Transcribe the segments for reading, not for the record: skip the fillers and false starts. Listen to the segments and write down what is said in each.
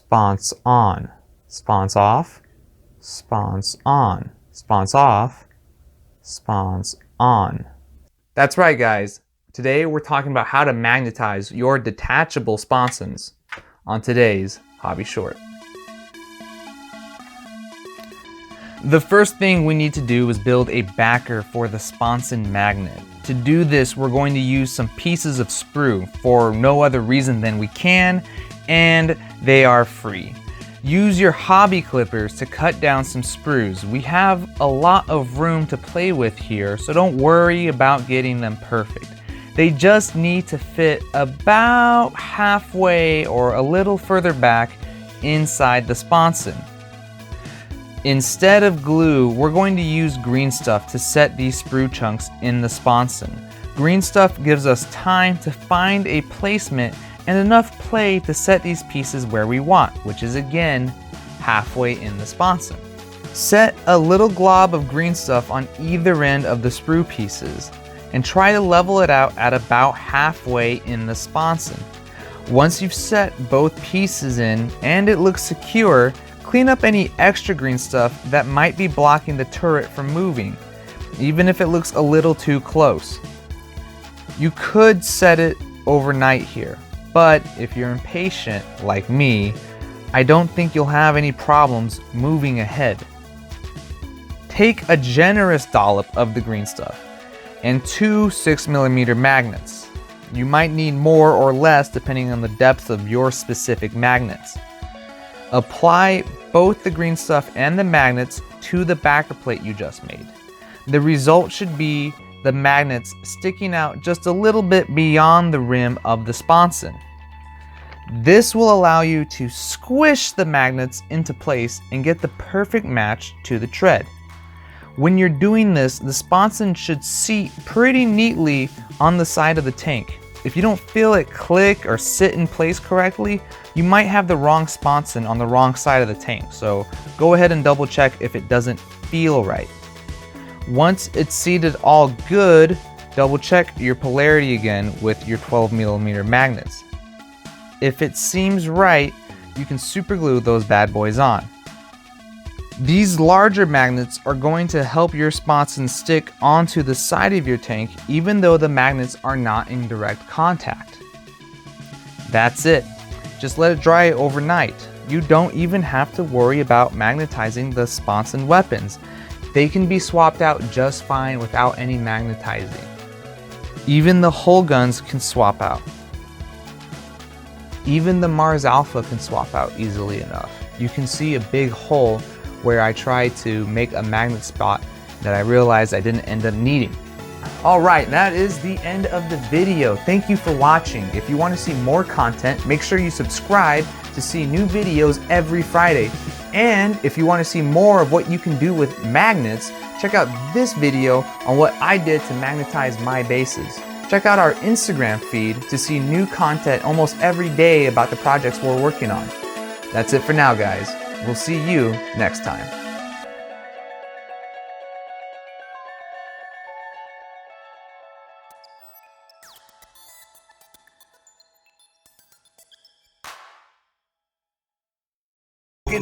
sponce on, sponce off, sponce on, sponce off, sponce on. That's right, guys. Today we're talking about how to magnetize your detachable sponsons on today's Hobby Short. The first thing we need to do is build a backer for the sponson magnet. To do this, we're going to use some pieces of sprue for no other reason than we can, and they are free. Use your hobby clippers to cut down some sprues. We have a lot of room to play with here, so don't worry about getting them perfect. They just need to fit about halfway or a little further back inside the sponson. Instead of glue, we're going to use green stuff to set these sprue chunks in the sponson. Green stuff gives us time to find a placement and enough play to set these pieces where we want, which is again halfway in the sponson. Set a little glob of green stuff on either end of the sprue pieces and try to level it out at about halfway in the sponson. Once you've set both pieces in and it looks secure, clean up any extra green stuff that might be blocking the turret from moving, even if it looks a little too close. You could set it overnight here, but if you're impatient like me, I don't think you'll have any problems moving ahead. Take a generous dollop of the green stuff and 2 6mm magnets. You might need more or less depending on the depth of your specific magnets. Apply both the green stuff and the magnets to the backer plate you just made. The result should be the magnets sticking out just a little bit beyond the rim of the sponson. This will allow you to squish the magnets into place and get the perfect match to the tread. When you're doing this, the sponson should seat pretty neatly on the side of the tank. If you don't feel it click or sit in place correctly, you might have the wrong sponson on the wrong side of the tank, so go ahead and double check if it doesn't feel right. Once it's seated all good, double check your polarity again with your 12mm magnets. If it seems right, you can super glue those bad boys on. These larger magnets are going to help your sponson stick onto the side of your tank even though the magnets are not in direct contact. That's it. Just let it dry overnight. You don't even have to worry about magnetizing the sponson weapons. They can be swapped out just fine without any magnetizing. Even the hull guns can swap out. Even the Mars Alpha can swap out easily enough. You can see a big hole where I tried to make a magnet spot that I realized I didn't end up needing. Alright, that is the end of the video. Thank you for watching. If you want to see more content, make sure you subscribe to see new videos every Friday. And if you want to see more of what you can do with magnets, check out this video on what I did to magnetize my bases. Check out our Instagram feed to see new content almost every day about the projects we're working on. That's it for now, guys. We'll see you next time.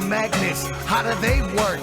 Magnets, how do they work?